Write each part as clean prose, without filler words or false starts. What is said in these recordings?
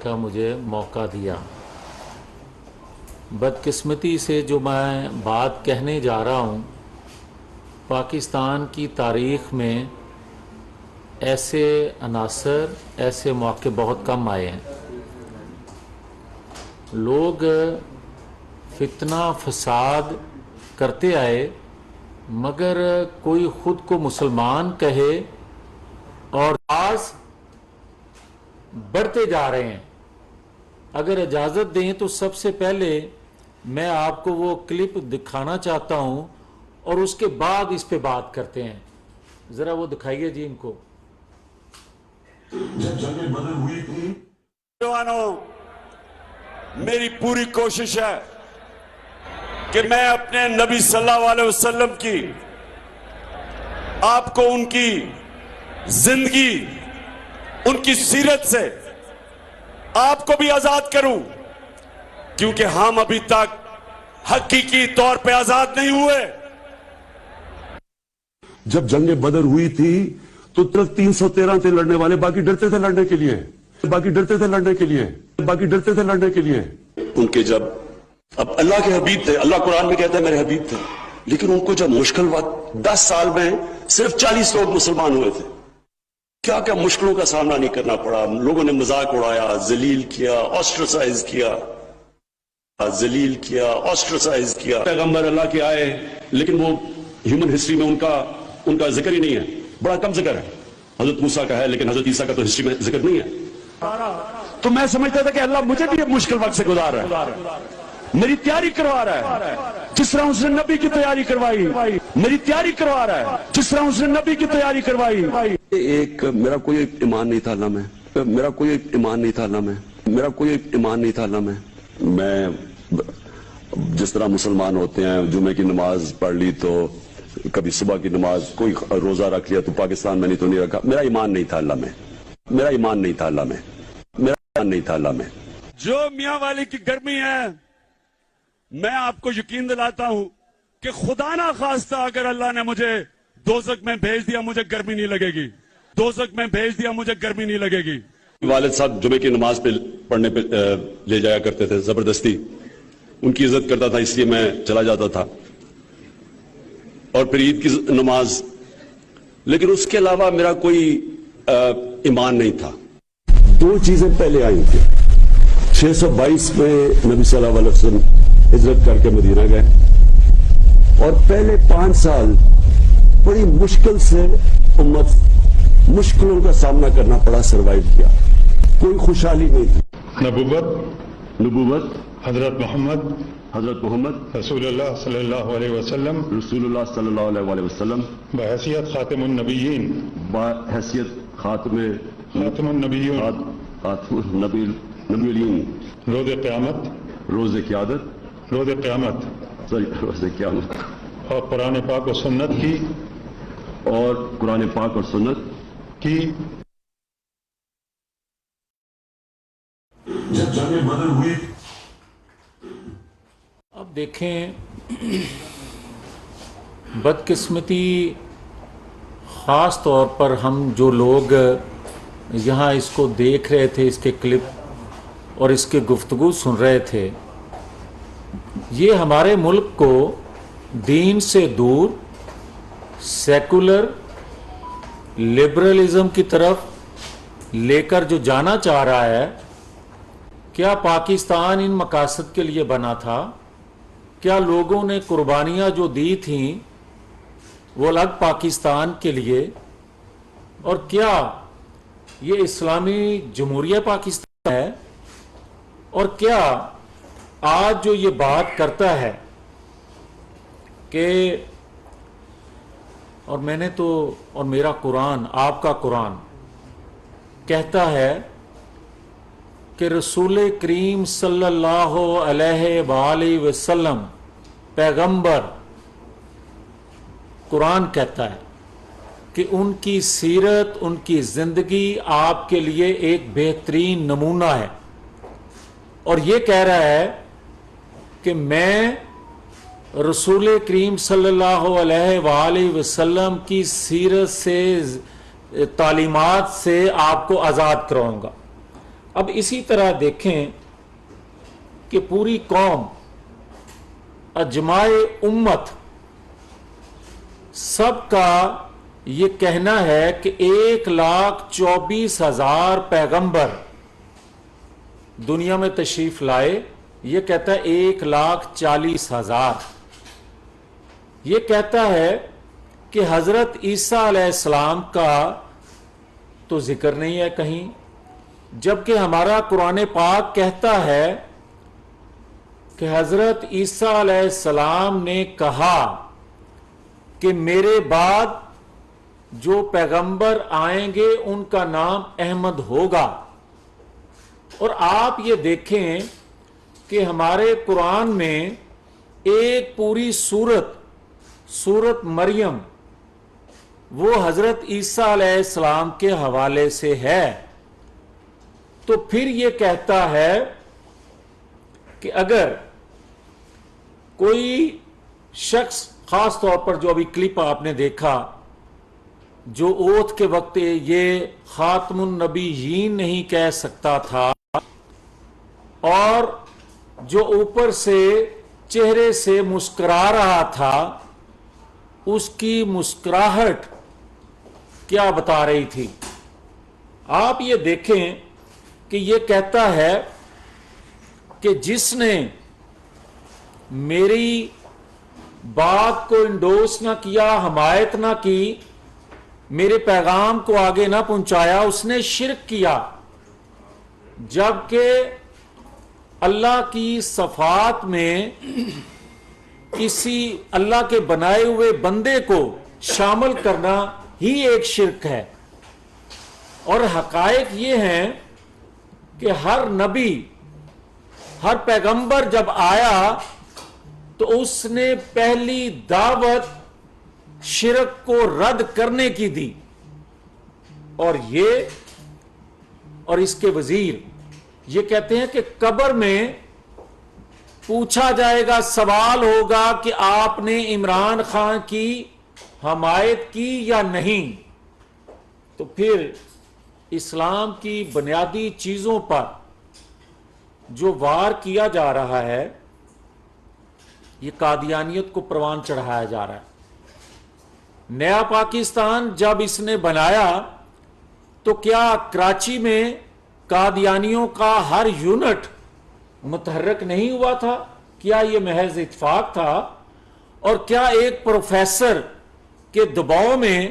کا مجھے موقع دیا۔ بدقسمتی سے جو میں بات کہنے جا رہا ہوں، پاکستان کی تاریخ میں ایسے عناصر، ایسے موقع بہت کم آئے ہیں۔ لوگ فتنہ فساد کرتے آئے، مگر کوئی خود کو مسلمان کہے اور آج بڑھتے جا رہے ہیں۔ اگر اجازت دیں تو سب سے پہلے میں آپ کو وہ کلپ دکھانا چاہتا ہوں اور اس کے بعد اس پہ بات کرتے ہیں۔ ذرا وہ دکھائیے جی ان کو۔ جب جنگ بدر ہوئی تھی، جوانوں، میری پوری کوشش ہے کہ میں اپنے نبی صلی اللہ علیہ وسلم کی، آپ کو ان کی زندگی، ان کی سیرت سے آپ کو بھی آزاد کروں، کیونکہ ہم ابھی تک حقیقی طور پہ آزاد نہیں ہوئے۔ جب جنگ بدر ہوئی تھی تو 313 تھے لڑنے والے، باقی ڈرتے تھے لڑنے کے لیے، باقی ڈرتے تھے لڑنے کے لیے، باقی ڈرتے تھے لڑنے کے لیے۔ ان کے جب اب اللہ کے حبیب تھے، اللہ قرآن میں کہتا ہے میرے حبیب تھے، لیکن ان کو جب مشکل وقت 10 سال میں صرف 40 لوگ مسلمان ہوئے تھے، کیا کیا مشکلوں کا سامنا نہیں کرنا پڑا۔ لوگوں نے مذاق اڑایا، ذلیل کیا، آسٹرسائز کیا، ذلیل کیا، آسٹرسائز کیا۔ پیغمبر اللہ کے آئے، لیکن وہ ہیومن ہسٹری میں ان کا ذکر ہی نہیں ہے، بڑا کم ذکر ہے۔ حضرت موسیٰ کا ہے لیکن حضرت عیسیٰ کا تو ہسٹری میں ذکر نہیں ہے۔ تو میں سمجھتا تھا کہ اللہ مجھے بھی ایک مشکل وقت سے گزار رہا ہے، میری تیاری کروا رہا ہے، جس طرح اس نے نبی کی تیاری کروائی، میری تیاری کروا رہا ہے جس طرح اس نے نبی کی تیاری کروائی۔ میرا کوئی ایمان نہیں تھا اللہ میں، میرا کوئی ایمان نہیں تھا اللہ میں، میرا کوئی ایمان نہیں تھا اللہ میں۔ میں جس طرح مسلمان ہوتے ہیں، جمعے کی نماز پڑھ لی تو کبھی صبح کی نماز، کوئی روزہ رکھ لیا تو پاکستان میں نہیں تو نہیں رکھا۔ میرا ایمان نہیں تھا اللہ میں، میرا ایمان نہیں تھا اللہ میں، میرا ایمان نہیں تھا اللہ میں۔ جو میاں والی کی گرمی ہے، میں آپ کو یقین دلاتا ہوں کہ خدا نہ خواستہ اگر اللہ نے مجھے دوزخ میں بھیج دیا، مجھے گرمی نہیں لگے گی، دوزخ میں بھیج دیا مجھے گرمی نہیں لگے گی۔ والد صاحب جمعے کی نماز پہ پڑھنے پہ لے جایا کرتے تھے زبردستی، ان کی عزت کرتا تھا اس لیے میں چلا جاتا تھا، اور پھر عید کی نماز، لیکن اس کے علاوہ میرا کوئی ایمان نہیں تھا۔ دو چیزیں پہلے آئی تھی۔ 622 میں نبی صلی اللہ علیہ وسلم ہجرت کر کے مدینہ گئے، اور پہلے 5 سال بڑی مشکل سے امت مشکلوں کا سامنا کرنا پڑا، سروائیو کیا، کوئی خوشحالی نہیں تھی۔ نبوت حضرت محمد رسول اللہ صلی اللہ علیہ وسلم رسول اللہ صلی اللہ علیہ وسلم بحیثیت خاتم النبیین، بحیثیت خاتم النبیین، نبیین، روز قیامت، روز قیامت، اور قرآن پاک و سنت کی، اور قرآن پاک اور سنت کی جب جنگ بدر ہوئی، اب دیکھیں، بدقسمتی خاص طور پر ہم جو لوگ یہاں اس کو دیکھ رہے تھے، اس کے کلپ اور اس کے گفتگو سن رہے تھے، یہ ہمارے ملک کو دین سے دور سیکولر لبرلزم کی طرف لے کر جو جانا چاہ رہا ہے۔ کیا پاکستان ان مقاصد کے لیے بنا تھا؟ کیا لوگوں نے قربانیاں جو دی تھیں وہ الگ پاکستان کے لیے؟ اور کیا یہ اسلامی جمہوریہ پاکستان ہے؟ اور کیا آج جو یہ بات کرتا ہے کہ، اور میں نے تو، اور میرا قرآن، آپ کا قرآن کہتا ہے کہ رسول کریم صلی اللہ علیہ وآلہ وسلم پیغمبر، قرآن کہتا ہے کہ ان کی سیرت، ان کی زندگی آپ کے لیے ایک بہترین نمونہ ہے، اور یہ کہہ رہا ہے کہ میں رسول کریم صلی اللہ علیہ وآلہ وسلم کی سیرت سے، تعلیمات سے آپ کو آزاد کراؤں گا۔ اب اسی طرح دیکھیں کہ پوری قوم، اجماع امت، سب کا یہ کہنا ہے کہ 1,24,000 پیغمبر دنیا میں تشریف لائے. یہ کہتا ہے 1,40,000. یہ کہتا ہے کہ حضرت عیسیٰ علیہ السلام کا تو ذکر نہیں ہے کہیں، جبکہ ہمارا قرآن پاک کہتا ہے کہ حضرت عیسیٰ علیہ السلام نے کہا کہ میرے بعد جو پیغمبر آئیں گے ان کا نام احمد ہوگا. اور آپ یہ دیکھیں کہ ہمارے قرآن میں ایک پوری سورت مریم وہ حضرت عیسیٰ علیہ السلام کے حوالے سے ہے. تو پھر یہ کہتا ہے کہ اگر کوئی شخص، خاص طور پر جو ابھی کلپ آپ نے دیکھا، جو اوتھ کے وقت یہ خاتم النبیین نہیں کہہ سکتا تھا اور جو اوپر سے چہرے سے مسکرا رہا تھا، اس کی مسکراہٹ کیا بتا رہی تھی؟ آپ یہ دیکھیں کہ یہ کہتا ہے کہ جس نے میری بات کو انڈوس نہ کیا، حمایت نہ کی، میرے پیغام کو آگے نہ پہنچایا، اس نے شرک کیا. جبکہ اللہ کی صفات میں کسی اللہ کے بنائے ہوئے بندے کو شامل کرنا ہی ایک شرک ہے. اور حقائق یہ ہیں کہ ہر نبی، ہر پیغمبر جب آیا تو اس نے پہلی دعوت شرک کو رد کرنے کی دی. اور اس کے وزیر یہ کہتے ہیں کہ قبر میں پوچھا جائے گا، سوال ہوگا کہ آپ نے عمران خان کی حمایت کی یا نہیں. تو پھر اسلام کی بنیادی چیزوں پر جو وار کیا جا رہا ہے، یہ قادیانیت کو پروان چڑھایا جا رہا ہے. نیا پاکستان جب اس نے بنایا تو کیا کراچی میں قادیانیوں کا ہر یونٹ متحرک نہیں ہوا تھا؟ کیا یہ محض اتفاق تھا؟ اور کیا ایک پروفیسر کے دباؤ میں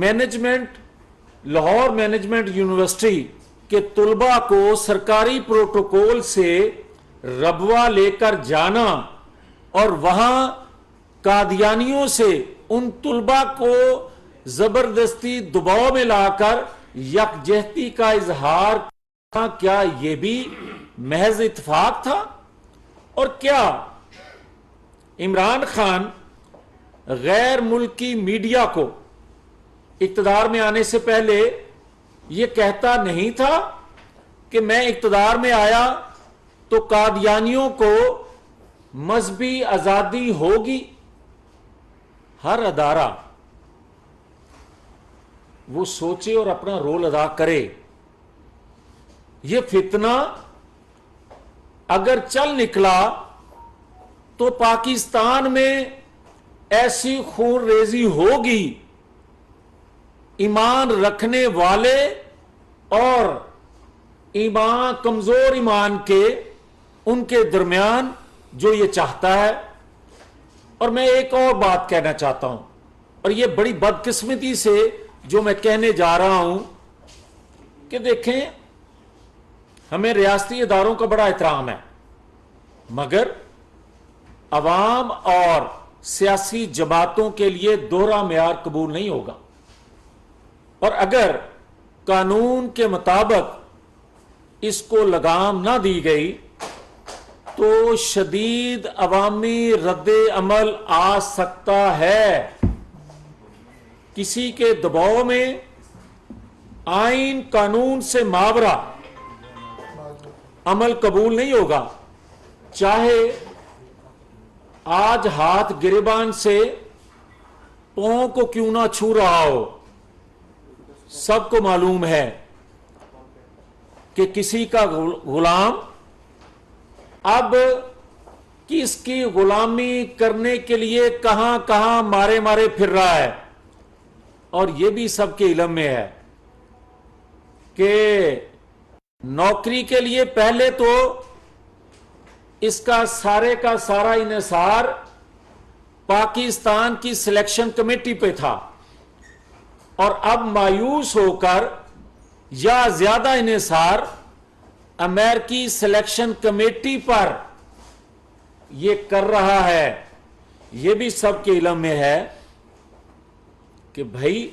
مینجمنٹ، لاہور مینجمنٹ یونیورسٹی کے طلباء کو سرکاری پروٹوکول سے ربوہ لے کر جانا اور وہاں قادیانیوں سے ان طلباء کو زبردستی دباؤ میں لا کر یکجہتی کا اظہار کرنا، کیا یہ بھی محض اتفاق تھا؟ اور کیا عمران خان غیر ملکی میڈیا کو اقتدار میں آنے سے پہلے یہ کہتا نہیں تھا کہ میں اقتدار میں آیا تو قادیانیوں کو مذہبی آزادی ہوگی؟ ہر ادارہ وہ سوچے اور اپنا رول ادا کرے. یہ فتنہ اگر چل نکلا تو پاکستان میں ایسی خون ریزی ہوگی، ایمان رکھنے والے اور ایمان کمزور ایمان کے ان کے درمیان جو یہ چاہتا ہے. اور میں ایک اور بات کہنا چاہتا ہوں، اور یہ بڑی بدقسمتی سے جو میں کہنے جا رہا ہوں، کہ دیکھیں ہمیں ریاستی اداروں کا بڑا احترام ہے، مگر عوام اور سیاسی جماعتوں کے لیے دوہرا معیار قبول نہیں ہوگا. اور اگر قانون کے مطابق اس کو لگام نہ دی گئی تو شدید عوامی رد عمل آ سکتا ہے. کسی کے دباؤ میں آئین قانون سے ماورا عمل قبول نہیں ہوگا، چاہے آج ہاتھ گریبان سے پاؤں کو کیوں نہ چھو رہا ہو. سب کو معلوم ہے کہ کسی کا غلام اب کس کی غلامی کرنے کے لیے کہاں کہاں مارے مارے پھر رہا ہے. اور یہ بھی سب کے علم میں ہے کہ نوکری کے لیے پہلے تو اس کا سارا انحصار پاکستان کی سلیکشن کمیٹی پہ تھا، اور اب مایوس ہو کر یا زیادہ انحصار امریکی سلیکشن کمیٹی پر یہ کر رہا ہے. یہ بھی سب کے علم میں ہے کہ بھائی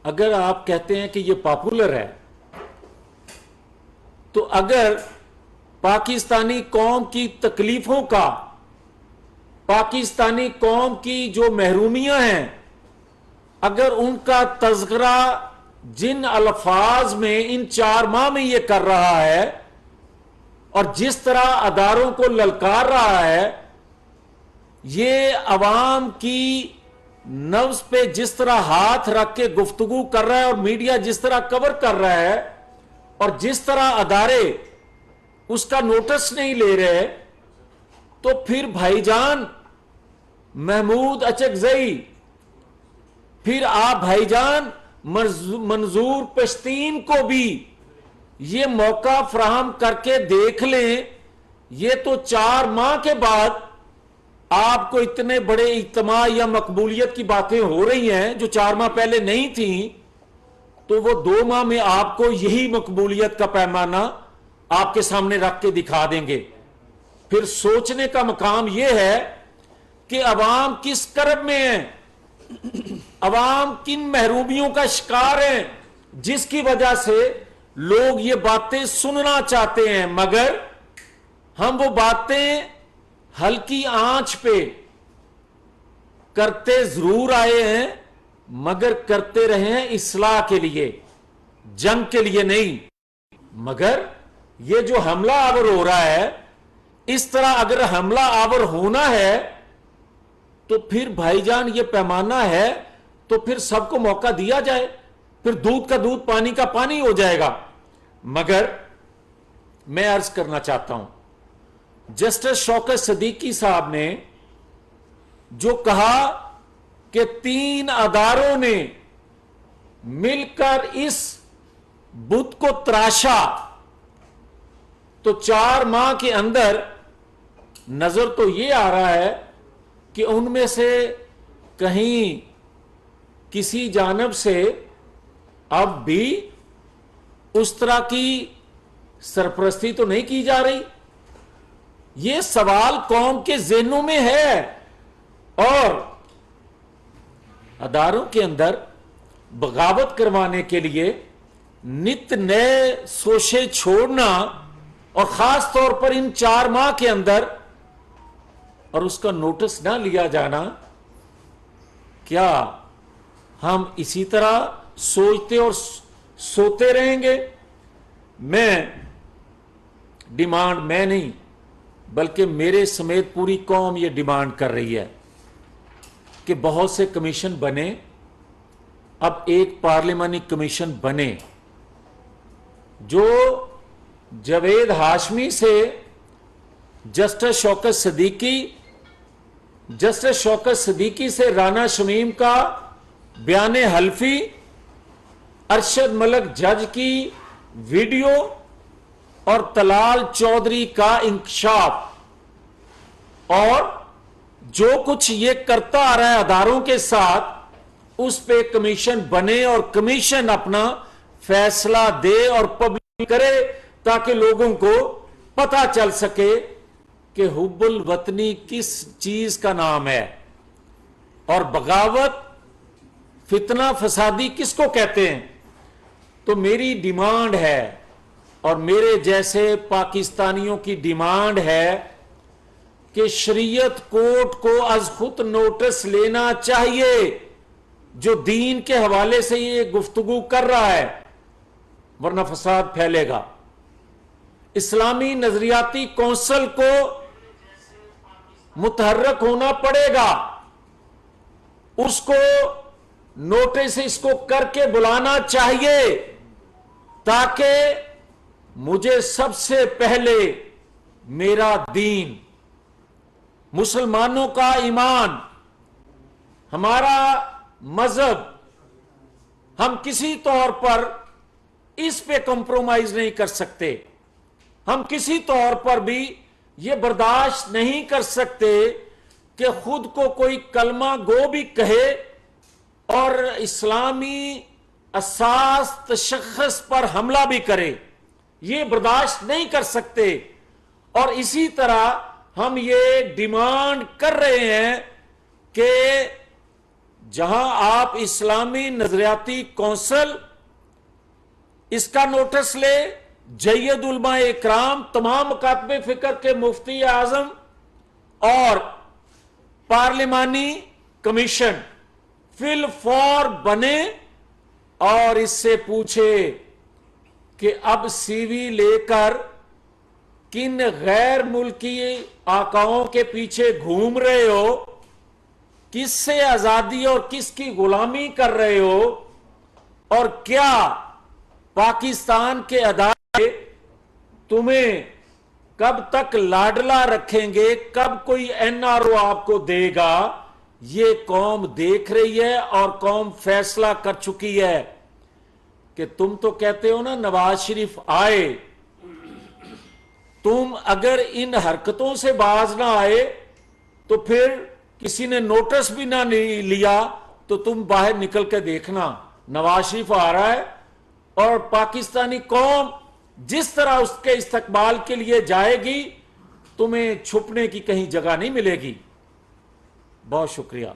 اگر آپ کہتے ہیں کہ یہ پاپولر ہے، تو اگر پاکستانی قوم کی تکلیفوں کا، پاکستانی قوم کی جو محرومیاں ہیں، اگر ان کا تذکرہ جن الفاظ میں ان 4 ماہ میں یہ کر رہا ہے اور جس طرح اداروں کو للکار رہا ہے، یہ عوام کی نفس پہ جس طرح ہاتھ رکھ کے گفتگو کر رہا ہے اور میڈیا جس طرح کور کر رہا ہے اور جس طرح ادارے اس کا نوٹس نہیں لے رہے، تو پھر بھائی جان محمود اچکزئی، پھر آپ بھائی جان منظور پشتین کو بھی یہ موقع فراہم کر کے دیکھ لیں. یہ تو 4 ماہ کے بعد آپ کو اتنے بڑے اجتماع یا مقبولیت کی باتیں ہو رہی ہیں جو 4 ماہ پہلے نہیں تھیں، تو وہ 2 ماہ میں آپ کو یہی مقبولیت کا پیمانہ آپ کے سامنے رکھ کے دکھا دیں گے. پھر سوچنے کا مقام یہ ہے کہ عوام کس کرب میں ہے، عوام کن محرومیوں کا شکار ہیں جس کی وجہ سے لوگ یہ باتیں سننا چاہتے ہیں، مگر ہم وہ باتیں ہلکی آنچ پہ کرتے ضرور آئے ہیں، مگر کرتے رہے ہیں اصلاح کے لیے، جنگ کے لیے نہیں. مگر یہ جو حملہ آور ہو رہا ہے، اس طرح اگر حملہ آور ہونا ہے تو پھر بھائی جان یہ پیمانہ ہے تو پھر سب کو موقع دیا جائے، پھر دودھ کا دودھ پانی کا پانی ہو جائے گا. مگر میں عرض کرنا چاہتا ہوں، جسٹس شوکت صدیقی صاحب نے جو کہا کہ 3 اداروں نے مل کر اس بت کو تراشا، تو 4 ماہ کے اندر نظر تو یہ آ رہا ہے کہ ان میں سے کہیں کسی جانب سے اب بھی اس طرح کی سرپرستی تو نہیں کی جا رہی. یہ سوال قوم کے ذہنوں میں ہے، اور اداروں کے اندر بغاوت کروانے کے لیے نت نئے سوچے چھوڑنا، اور خاص طور پر ان 4 ماہ کے اندر، اور اس کا نوٹس نہ لیا جانا، کیا ہم اسی طرح سوچتے اور سوتے رہیں گے؟ میں نہیں بلکہ میرے سمیت پوری قوم یہ ڈیمانڈ کر رہی ہے کہ بہت سے کمیشن بنے. اب ایک پارلیمانی کمیشن بنے جو جاوید ہاشمی سے جسٹس شوکت صدیقی سے رانا شمیم کا بیان حلفی، ارشد ملک جج کی ویڈیو اور طلال چودھری کا انکشاف، اور جو کچھ یہ کرتا آ رہا ہے اداروں کے ساتھ، اس پہ کمیشن بنے اور کمیشن اپنا فیصلہ دے اور پبلک کرے، تاکہ لوگوں کو پتا چل سکے کہ حب الوطنی کس چیز کا نام ہے اور بغاوت، فتنہ فسادی کس کو کہتے ہیں. تو میری ڈیمانڈ ہے اور میرے جیسے پاکستانیوں کی ڈیمانڈ ہے کہ شریعت کورٹ کو از خود نوٹس لینا چاہیے جو دین کے حوالے سے یہ گفتگو کر رہا ہے، ورنہ فساد پھیلے گا. اسلامی نظریاتی کونسل کو متحرک ہونا پڑے گا، اس کو نوٹس اس کو کر کے بلانا چاہیے تاکہ مجھے سب سے پہلے میرا دین، مسلمانوں کا ایمان، ہمارا مذہب، ہم کسی طور پر اس پہ کمپرومائز نہیں کر سکتے. ہم کسی طور پر بھی یہ برداشت نہیں کر سکتے کہ خود کو کوئی کلمہ گو بھی کہے اور اسلامی اساس تشخص پر حملہ بھی کرے. یہ برداشت نہیں کر سکتے. اور اسی طرح ہم یہ ڈیمانڈ کر رہے ہیں کہ جہاں آپ اسلامی نظریاتی کونسل اس کا نوٹس لے، جید علماء اکرام، تمام مکاتب فکر کے مفتی اعظم اور پارلیمانی کمیشن فی الفور بنے اور اس سے پوچھے کہ اب سی وی لے کر کن غیر ملکی آقاؤں کے پیچھے گھوم رہے ہو، کس سے آزادی اور کس کی غلامی کر رہے ہو، اور کیا پاکستان کے ادارے تمہیں کب تک لاڈلا رکھیں گے، کب کوئی این آر او آپ کو دے گا. یہ قوم دیکھ رہی ہے اور قوم فیصلہ کر چکی ہے کہ تم تو کہتے ہو نا نواز شریف آئے، تم اگر ان حرکتوں سے باز نہ آئے تو پھر کسی نے نوٹس بھی نہ لیا تو تم باہر نکل کے دیکھنا نواز شریف آ رہا ہے اور پاکستانی قوم جس طرح اس کے استقبال کے لیے جائے گی تمہیں چھپنے کی کہیں جگہ نہیں ملے گی. بہت شکریہ.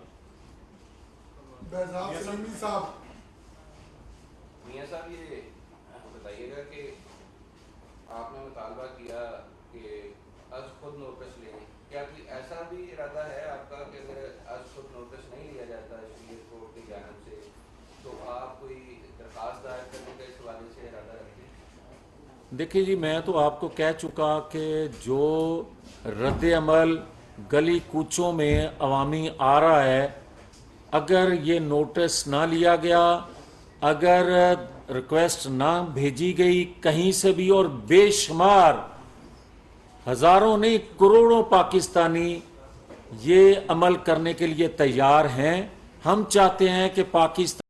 میاں صاحب یہ بتائیے گا کہ آپ نے مطالبہ کیا کہ از خود نوٹس لیں، کیا کوئی ایسا بھی ارادہ ہے آپ کا کہ اگر از خود نوٹس نہیں لیا جاتا شریعت کورٹ کی جانب سے تو آپ کوئی درخواست دائر کرنے کا اس حوالے سے ارادہ رکھیں؟ دیکھیے جی، میں تو آپ کو کہہ چکا کہ جو رد عمل گلی کوچوں میں عوامی آ رہا ہے، اگر یہ نوٹس نہ لیا گیا، اگر ریکویسٹ نہ بھیجی گئی کہیں سے بھی، اور بے شمار ہزاروں نہیں کروڑوں پاکستانی یہ عمل کرنے کے لیے تیار ہیں. ہم چاہتے ہیں کہ پاکستان